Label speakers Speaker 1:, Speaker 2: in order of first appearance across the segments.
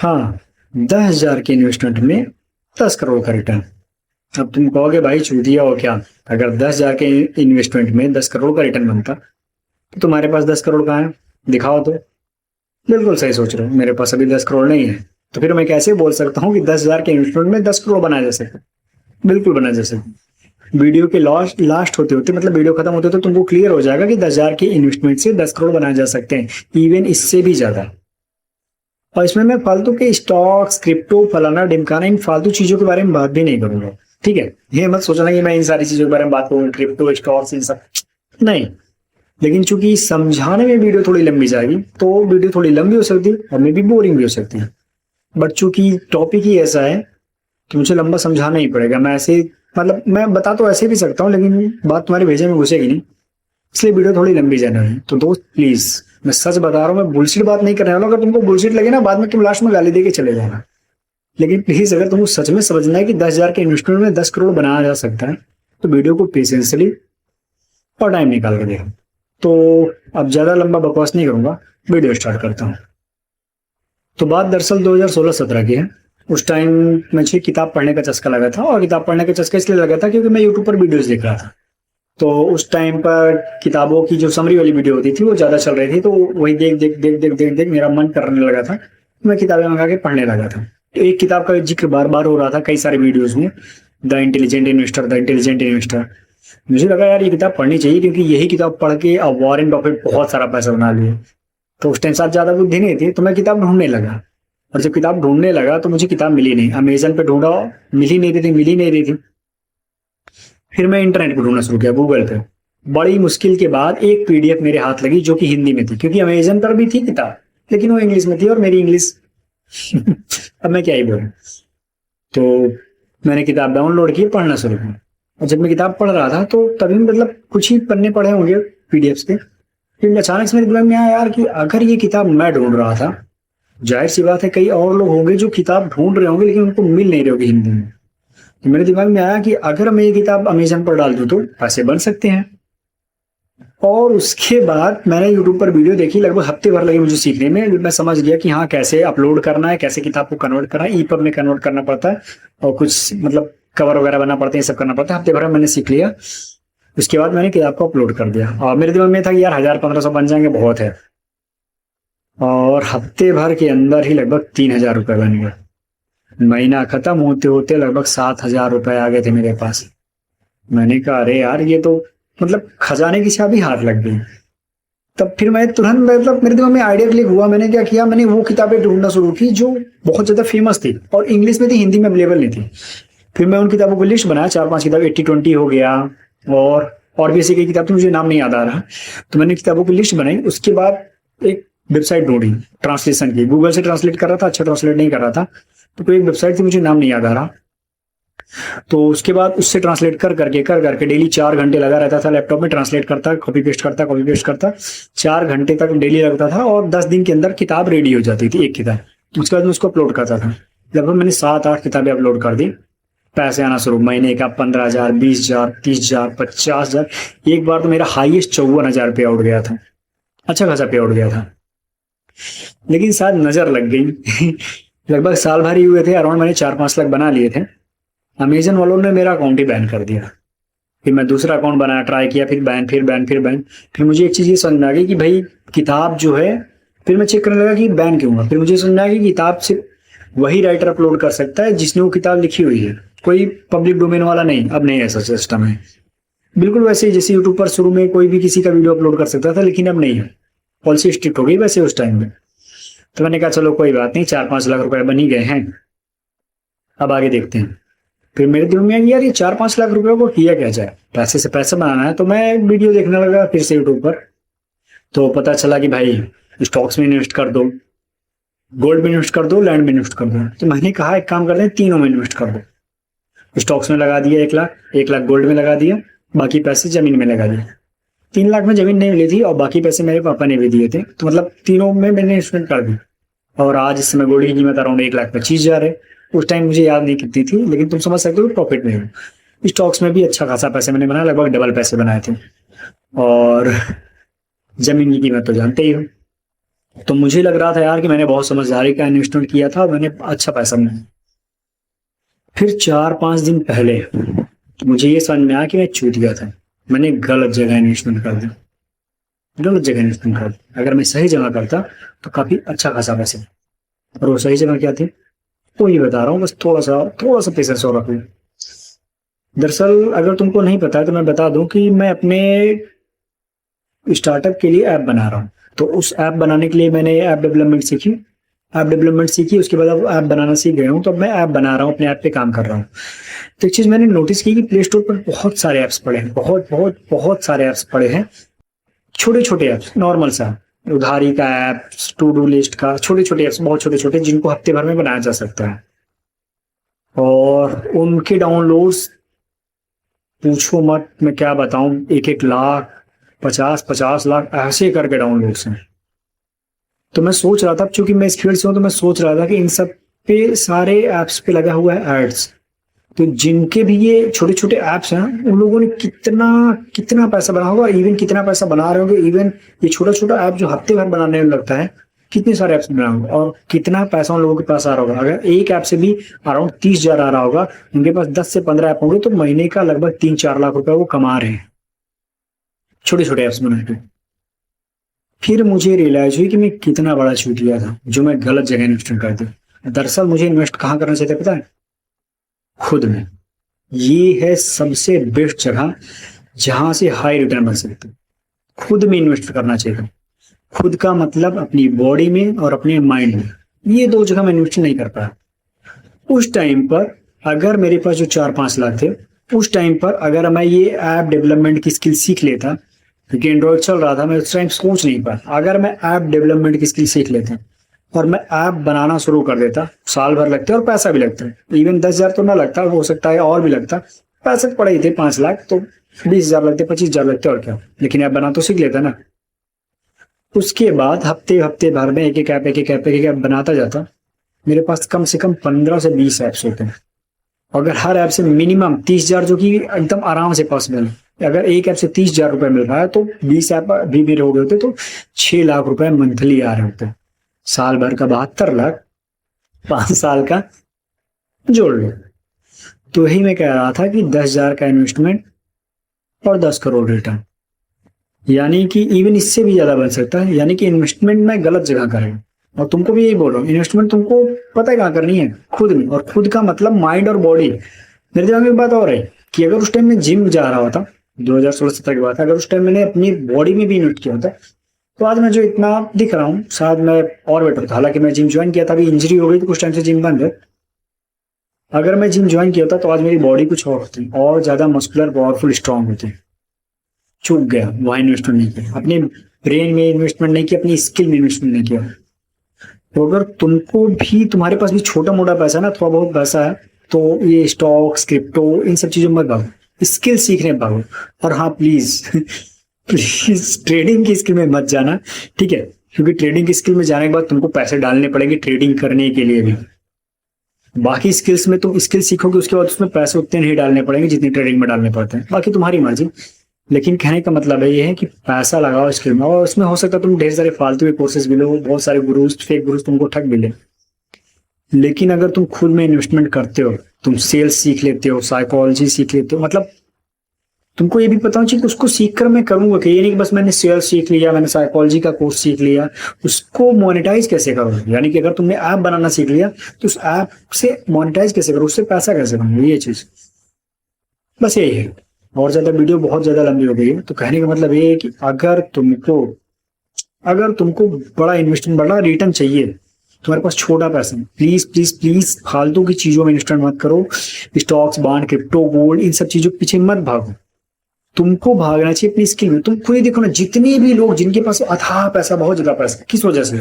Speaker 1: हाँ, 10,000 के इन्वेस्टमेंट में 10 करोड़ का रिटर्न। अब तुम कहोगे भाई चूतिया हो क्या? अगर 10,000 के इन्वेस्टमेंट में 10 करोड़ का रिटर्न बनता तो तुम्हारे पास 10 करोड़ कहाँ है? दिखाओ तो। बिल्कुल सही सोच रहे हो, मेरे पास अभी 10 करोड़ नहीं है। तो फिर मैं कैसे बोल सकता हूँ कि 10,000 के इन्वेस्टमेंट में 10 करोड़ बनाया जा सकता? बिल्कुल बनाया जा सकता। वीडियो के लास्ट लास्ट होते होते, मतलब वीडियो खत्म होते तो तुमको क्लियर हो जाएगा कि 10,000 के इन्वेस्टमेंट से 10 करोड़ बनाए जा सकते हैं, इवन इससे भी ज्यादा। और इसमें मैं फालतू के स्टॉक्स, क्रिप्टो, फलाना ढिमकाना, इन फालतू चीजों के बारे में बात भी नहीं करूंगा। ठीक है, ये मत सोचना कि मैं इन सारी चीजों के बारे में बात करूंगा, क्रिप्टो, स्टॉक्स, इन सब नहीं। लेकिन चूंकि समझाने में वीडियो थोड़ी लंबी जाएगी तो वीडियो थोड़ी लंबी हो सकती है और मे भी बोरिंग भी हो सकती है। बट चूंकि टॉपिक ही ऐसा है कि मुझे लंबा समझाना ही पड़ेगा। मैं ऐसे, मतलब मैं बता तो ऐसे भी सकता हूँ लेकिन बात तुम्हारे भेजे में घुसेगी नहीं, इसलिए वीडियो थोड़ी लंबी जाने वाली है। तो दोस्त प्लीज, मैं सच बता रहा हूँ, मैं बुलशिट बात नहीं करने वाला हूँ। अगर तुमको बुलशिट लगे ना, बाद में तुम लास्ट में गाली दे के चले जाना। लेकिन प्लीज, अगर तुमको सच में समझना है कि 10,000 के इन्वेस्टमेंट में 10 करोड़ बनाया जा सकता है तो वीडियो को पेशेंसली और टाइम निकाल के देखो। तो अब ज्यादा लंबा बकवास नहीं करूंगा, वीडियो स्टार्ट करता हूँ। तो बात दरअसल 2016-17 की है। उस टाइम मुझे किताब पढ़ने का चस्का लगा था, और किताब पढ़ने का चस्का इसलिए लगा था क्योंकि मैं यूट्यूब पर वीडियोस देख रहा था। तो उस टाइम पर किताबों की जो समरी वाली वीडियो होती थी वो ज्यादा चल रही थी, तो वही देख देख देख देख देख देख मेरा मन करने लगा था, तो मैं किताबें मंगा के पढ़ने लगा था। तो एक किताब का जिक्र बार बार हो रहा था कई सारे वीडियोस में, the intelligent investor, the intelligent investor. मुझे लगा यार ये किताब पढ़नी चाहिए, क्योंकि यही किताब पढ़ के अब वॉरेन बफेट बहुत सारा पैसा बना लिए। तो उस टाइम साथ ज्यादा बुद्धि नहीं थी, तो मैं किताब ढूंढने लगा। और जब किताब ढूंढने लगा तो मुझे किताब मिली नहीं, अमेजन पे ढूंढा, मिल ही नहीं रही थी, मिल ही नहीं रही थी। फिर मैं इंटरनेट पे ढूंढना शुरू किया, गूगल पे। बड़ी मुश्किल के बाद एक पीडीएफ मेरे हाथ लगी जो कि हिंदी में थी, क्योंकि अमेजन पर भी थी किताब लेकिन वो इंग्लिश में थी, और मेरी इंग्लिश अब मैं क्या ही बोलूं। तो मैंने किताब डाउनलोड की, पढ़ना शुरू किया। और जब मैं किताब पढ़ रहा था तो तभी, मतलब कुछ ही पन्ने पढ़े होंगे पीडीएफ के, फिर अचानक से मेरे दिमाग में आया यार कि अगर ये किताब मैं ढूंढ रहा था, जाहिर सी बात है कई और लोग होंगे जो किताब ढूंढ रहे होंगे लेकिन उनको मिल नहीं रही होगी हिंदी में। तो मेरे दिमाग में आया कि अगर मैं ये किताब अमेजन पर डाल दूं तो पैसे बन सकते हैं। और उसके बाद मैंने यूट्यूब पर वीडियो देखी, लगभग हफ्ते भर लगे मुझे सीखने में। मैं समझ गया कि हाँ, कैसे अपलोड करना है, कैसे किताब को कन्वर्ट करना है, ईपब में कन्वर्ट करना पड़ता है, और कुछ मतलब कवर वगैरह बनना पड़ते हैं, सब करना पड़ता है। हफ्ते भर में मैंने सीख लिया। उसके बाद मैंने किताब को अपलोड कर दिया, और मेरे दिमाग में था कि यार 1,000-1,500 बन जाएंगे, बहुत है। और हफ्ते भर के अंदर ही लगभग 3,000 रुपये बन गए। महीना खत्म होते होते लगभग 7,000 रुपये आ गए थे मेरे पास। मैंने कहा अरे यार, ये तो मतलब खजाने की चाबी हाथ लग गई। तब फिर मैं तुरंत, मतलब मेरे दिमाग में आइडिया क्लिक हुआ। मैंने क्या किया, मैंने वो किताबें ढूंढना शुरू की जो बहुत ज्यादा फेमस थी और इंग्लिश में थी, हिंदी में अवेलेबल नहीं थी। फिर मैं उन किताबों को लिस्ट बनाया, 4-5 किताब, 80-20 हो गया, और भी ऐसी कई किताब थी, मुझे नाम नहीं याद आ रहा। तो मैंने किताबों की लिस्ट बनाई। उसके बाद एक वेबसाइट ढूंढी ट्रांसलेशन की, गूगल से ट्रांसलेट कर रहा था, अच्छा ट्रांसलेट नहीं कर रहा था, तो कोई एक वेबसाइट थी, मुझे नाम नहीं याद आ रहा। तो उसके बाद उससे ट्रांसलेट कर करके डेली 4 घंटे लगा रहता था लैपटॉप में, ट्रांसलेट करता, कॉपी पेस्ट करता, कॉपी पेस्ट करता। 4 घंटे तक डेली लगता था, और 10 दिन के अंदर किताब रेडी हो जाती थी, एक किताब। उसके बाद मैं उसको अपलोड करता था। लगभग मैंने 7-8 किताबें अपलोड कर दी। पैसे आना शुरू, महीने का 15,000, 20,000, 30,000, 50,000। एक बार तो मेरा हाईएस्ट 54,000 पे आउट गया था, अच्छा खासा पे आउट गया था। लेकिन शायद नजर लग गई। लगभग साल भर ही हुए थे, अराउंड मैंने 4-5 लाख बना लिए थे। अमेजन वालों ने मेरा अकाउंट ही बैन कर दिया। फिर मैं दूसरा अकाउंट बनाया, ट्राई किया, फिर बैन, फिर बैन, फिर बैन। फिर मुझे एक चीज ये समझ में आ गई कि भाई किताब जो है, फिर मैं चेक करने लगा कि बैन क्यों हुआ। फिर मुझे समझ में आ गया कि किताब सिर्फ वही राइटर अपलोड कर सकता है जिसने वो किताब लिखी हुई है, कोई पब्लिक डोमेन वाला नहीं। अब नहीं, ऐसा सिस्टम है। बिल्कुल वैसे ही जैसे यूट्यूब पर शुरू में कोई भी किसी का वीडियो अपलोड कर सकता था, लेकिन अब नहीं है, पॉलिसी स्ट्रिक्ट हो गई वैसे उस टाइम में। तो मैंने कहा चलो कोई बात नहीं, 4-5 लाख रुपए बन ही गए हैं, अब आगे देखते हैं। फिर मेरे दिमाग में आया कि यार ये 4-5 लाख रुपए को किया क्या जाए, पैसे से पैसा बनाना है। तो मैं वीडियो देखने लगा फिर से यूट्यूब पर। तो पता चला कि भाई स्टॉक्स में इन्वेस्ट कर दो, गोल्ड में इन्वेस्ट कर दो, लैंड में इन्वेस्ट कर दो। तो मैंने कहा एक काम करते हैं, तीनों में इन्वेस्ट कर दो। स्टॉक्स में लगा दिया 1 लाख, 1 लाख गोल्ड में लगा दिया, बाकी पैसे जमीन में लगा दिए। 3 लाख में जमीन नहीं मिली थी, और बाकी पैसे मेरे पापा ने भी दिए थे, तो मतलब तीनों में मैंने इन्वेस्टमेंट कर दी। और आज इस समय गोल्ड की कीमत अराउंड 1,25,000 है। उस टाइम मुझे याद नहीं कितनी थी, लेकिन तुम समझ सकते हो प्रॉफिट में हूँ। स्टॉक्स में भी अच्छा खासा पैसे मैंने बनाया, लगभग डबल पैसे बनाए थे। और जमीन की कीमत तो जानते ही हो। तो मुझे लग रहा था यार कि मैंने बहुत समझदारी का इन्वेस्टमेंट किया था और मैंने अच्छा पैसा बनाया। फिर 4-5 दिन पहले मुझे ये समझ में आया कि मैं चूत गया था। मैंने गलत जगह इन्वेस्टमेंट कर दिया, गलत जगह इन्वेस्टमेंट कर दिया। अगर मैं सही जगह करता तो काफी अच्छा खासा पैसे। और वो सही जगह क्या थी, वो ये बता रहा हूँ, बस थोड़ा सा पेशेंस और रखो। दरअसल अगर तुमको नहीं पता है तो मैं बता दूं कि मैं अपने स्टार्टअप के लिए ऐप बना रहा हूँ। तो उस ऐप बनाने के लिए मैंने ऐप डेवलपमेंट सीखी, उसके बाद अब ऐप बनाना सीख गया हूँ। तो अब मैं ऐप बना रहा हूँ, अपने ऐप पे काम कर रहा हूँ। तो एक चीज मैंने नोटिस की कि प्ले स्टोर पर बहुत सारे ऐप्स पड़े हैं, बहुत बहुत बहुत सारे ऐप्स पड़े हैं। छोटे छोटे ऐप्स, नॉर्मल सा उधारी का ऐप, टू डू लिस्ट का, छोटे छोटे ऐप्स, बहुत छोटे छोटे, जिनको हफ्ते भर में बनाया जा सकता है। और उनके डाउनलोड्स पूछो मत, मैं क्या बताऊं, 1-1 लाख, 50-50 लाख ऐसे करके डाउनलोड्स हैं। तो मैं सोच रहा था, चूंकि मैं इस फील्ड से हूं, तो मैं सोच रहा था कि इन सब पे, सारे ऐप्स पे लगा हुआ है एड्स। तो जिनके भी ये छोटे छोटे ऐप्स हैं, उन लोगों ने कितना कितना पैसा बना होगा, इवन कितना पैसा बना रहे होंगे। इवन ये छोटा छोटा ऐप जो हफ्ते भर बनाने में लगता है, कितने सारे ऐप्स बना होंगे और कितना पैसा उन लोगों के पास आ रहा होगा। अगर एक ऐप से भी अराउंड 30,000 आ रहा होगा, उनके पास 10 से 15 ऐप होंगे, तो महीने का लगभग 3-4 लाख रुपए वो कमा रहे हैं छोटे छोटे ऐप्स बना के। फिर मुझे रियलाइज हुई कि मैं कितना बड़ा चूतिया था जो मैं गलत जगह इन्वेस्टमेंट कर दिया। दरअसल मुझे इन्वेस्ट कहाँ करना चाहिए पता है? खुद में। ये है सबसे बेस्ट जगह जहां से हाई रिटर्न बन सकते हैं। खुद में इन्वेस्ट करना चाहिए। खुद का मतलब अपनी बॉडी में और अपने माइंड में। ये दो जगह मैं इन्वेस्ट नहीं कर पाया। उस टाइम पर अगर मेरे पास जो 4-5 लाख थे, उस टाइम पर अगर मैं ये ऐप डेवलपमेंट की स्किल सीख लेता, क्योंकि एंड्रॉइड चल रहा था, मैं उस टाइम सोच नहीं पाया। अगर मैं ऐप डेवलपमेंट की स्किल सीख लेता और मैं ऐप बनाना शुरू कर देता, साल भर लगता और पैसा भी लगता है। इवन 10,000 तो ना लगता, हो सकता है और भी लगता। पैसे तो पड़े ही थे 5 लाख, तो 20,000 लगते, 25,000 लगते, और क्या। लेकिन ऐप बना तो सीख लेता ना। उसके बाद हफ्ते हफ्ते भर में एक एक ऐप बनाता जाता। मेरे पास कम से कम 15 से 20 ऐप्स होते हैं। अगर हर ऐप से मिनिमम 30,000, जो कि एकदम आराम से पॉसिबल है, अगर एक ऐप से 30,000 रुपए मिल रहा है, तो 20 ऐप भी मेरे हो गए होते, तो 6 लाख रुपए मंथली आ रहे होते। साल भर का 72 लाख, 5 साल का जोड़ लो। तो यही मैं कह रहा था कि 10,000 का इन्वेस्टमेंट और 10 करोड़ रिटर्न, यानी कि इवन इससे भी ज्यादा बन सकता है। यानी कि इन्वेस्टमेंट में गलत जगह करें। और तुमको भी यही बोल रहा हूँ, इन्वेस्टमेंट तुमको पता है कहाँ करनी है, खुद में। और खुद का मतलब माइंड और बॉडी। मेरे दिमाग में एक बात और है कि अगर उस टाइम में जिम जा रहा होता, 2016-17 की बात है, अगर उस टाइम मैंने अपनी बॉडी में भी इन्वेस्ट किया होता, तो आज मैं जो इतना दिख रहा हूँ, शायद मैं और बेटर था। हालांकि मैं जिम ज्वाइन किया था, अभी इंजरी हो गई तो कुछ टाइम से जिम बंद है। अगर मैं जिम ज्वाइन किया होता तो आज मेरी बॉडी कुछ और होती, और ज्यादा मस्कुलर, पावरफुल, स्ट्रांग होती। चूक गया, वहां इन्वेस्टमेंट नहीं किया, अपने ब्रेन में इन्वेस्टमेंट नहीं किया, अपनी स्किल में इन्वेस्टमेंट नहीं किया। तो अगर तुमको भी, तुम्हारे पास भी छोटा मोटा पैसा है ना, थोड़ा बहुत पैसा है, तो ये स्टॉक्स, क्रिप्टो, इन सब चीजों में भागो, स्किल सीखने भागो। और हाँ प्लीज प्लीज ट्रेडिंग की स्किल में मत जाना, ठीक है? क्योंकि ट्रेडिंग की स्किल में जाने के बाद तुमको पैसे डालने पड़ेंगे ट्रेडिंग करने के लिए भी। बाकी स्किल्स में तुम स्किल सीखोगे, उसके बाद उसमें पैसे उतने नहीं डालने पड़ेंगे जितने ट्रेडिंग में डालने पड़ते हैं। बाकी तुम्हारी मर्जी। लेकिन कहने का मतलब है ये है कि पैसा लगाओ स्किल में, और उसमें हो सकता है तुम ढेर सारे फालतू के कोर्सेज भी लो, बहुत सारे गुरुज, फेक गुरुज तुमको ठग भी ले। लेकिन अगर तुम खुद में इन्वेस्टमेंट करते हो, तुम सेल्स सीख लेते हो, साइकोलॉजी सीख लेते हो, मतलब तुमको ये भी पता होना चाहिए कि उसको सीख कर मैं करूंगा कि, ये नहीं कि बस मैंने सेल्स सीख लिया, मैंने साइकोलॉजी का कोर्स सीख लिया, उसको मोनेटाइज कैसे करोगे। यानी कि अगर तुमने ऐप बनाना सीख लिया, तो उस ऐप से मोनेटाइज कैसे करो, उससे पैसा कैसे कमाओगे, ये चीज बस यही है। और ज्यादा वीडियो बहुत ज्यादा लंबी हो गई है। तो कहने का मतलब ये है कि अगर तुमको बड़ा इन्वेस्टमेंट, बड़ा रिटर्न चाहिए, तुम्हारे पास छोटा पैसा, प्लीज प्लीज प्लीज फालतू की चीजों में इन्वेस्टमेंट मत करो। स्टॉक्स, बॉन्ड, क्रिप्टो, गोल्ड, इन सब चीजों के पीछे मत भागो। तुमको भागना चाहिए अपनी स्किल में। तुम खुद ही देखो ना, जितने भी लोग जिनके पास अथाह पैसा, बहुत ज्यादा पैसा, किस वजह से?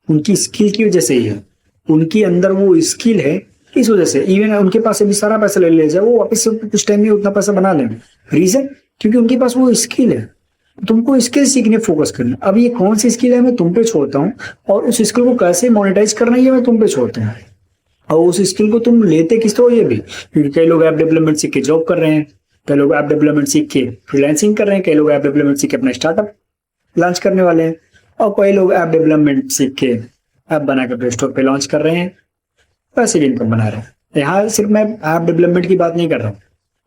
Speaker 1: उनकी स्किल की वजह से ही है। उनके अंदर वो स्किल है, इस वजह से। इवन उनके पास अभी सारा पैसा ले जाए, वो वापस से कुछ टाइम में उतना पैसा बना लेंगे। रीजन, क्योंकि उनके पास वो स्किल है। तुमको स्किल सीखने फोकस करना। अब ये कौन सी स्किल है मैं तुम पे छोड़ता हूँ, और उस स्किल को कैसे मोनेटाइज करना है ये मैं तुम पे छोड़ता हूँ। और उस स्किल को तुम लेते किस तरह, ये भी, क्योंकि कई लोग ऐप डेवलपमेंट सीख के जॉब कर रहे हैं, कई लोग ऐप डेवलपमेंट सीख के फ्रीलांसिंग कर रहे हैं, कई लोग ऐप डेवलपमेंट सीख के अपना स्टार्टअप लॉन्च करने वाले हैं। और कई लोग ऐप डेवलपमेंट सीख के ऐप बनाकर प्ले स्टोर पे लॉन्च कर रहे हैं, पैसिव इनकम बना रहे हैं। यहाँ सिर्फ मैं ऐप डेवलपमेंट की बात नहीं कर रहा हूँ,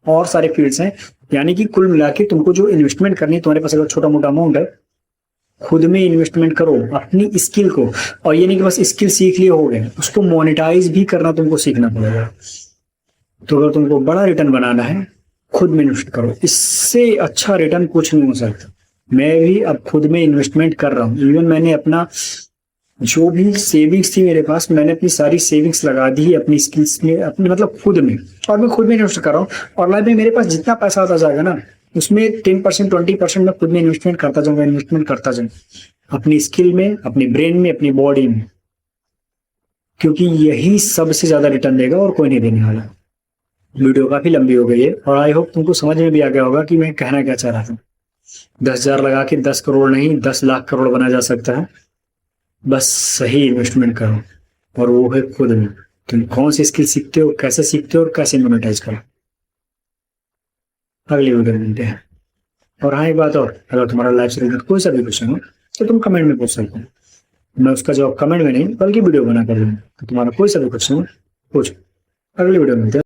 Speaker 1: और सारे फील्ड्स हैं। यानी कि कुल मिला के तुमको जो इन्वेस्टमेंट करनी है, तुम्हारे पास अगर छोटा मोटा अमाउंट है, खुद में इन्वेस्टमेंट करो अपनी स्किल को। और ये नहीं कि बस स्किल सीख लिए हो गए, उसको मोनेटाइज भी करना तुमको सीखना पड़ेगा। तो अगर तुमको बड़ा रिटर्न बनाना है, खुद में इन्वेस्ट करो, इससे अच्छा रिटर्न कुछ नहीं हो सकता। मैं भी अब खुद में इन्वेस्टमेंट कर रहा हूँ। इवन मैंने अपना जो भी सेविंग्स थी मेरे पास, मैंने अपनी सारी सेविंग्स लगा दी है अपनी स्किल्स में, अपनी मतलब खुद में, और मैं खुद में इन्वेस्ट कर रहा हूँ। और लाइफ में मेरे पास जितना पैसा आता जाएगा ना, उसमें 10% 20% मैं खुद में इन्वेस्टमेंट करता जाऊंगा अपनी स्किल में, अपनी ब्रेन में, अपनी बॉडी में, क्योंकि यही सबसे ज्यादा रिटर्न देगा और कोई नहीं देने वाला। वीडियो काफी लंबी हो गई है और आई होप तुमको समझ में भी आ गया होगा कि मैं कहना क्या चाह रहा था। 10,000 लगा के 10 करोड़ नहीं 10 लाख करोड़ बना जा सकता है, बस सही इन्वेस्टमेंट करो, और वो है खुद में। तुम कौन सी स्किल सीखते हो, कैसे सीखते हो और कैसे मोनेटाइज करो। अगली वीडियो में मिलते हैं। और हाँ, एक बात और, अगर तुम्हारा लाइफ से रिलेटेड कोई सा भी क्वेश्चन हो तो तुम कमेंट में पूछ सकते हो। मैं उसका जवाब कमेंट में नहीं बल्कि वीडियो बना कर दूंगा। तो तुम्हारा कोई सा भी क्वेश्चन हो पूछो। अगली वीडियो में मिलते हैं।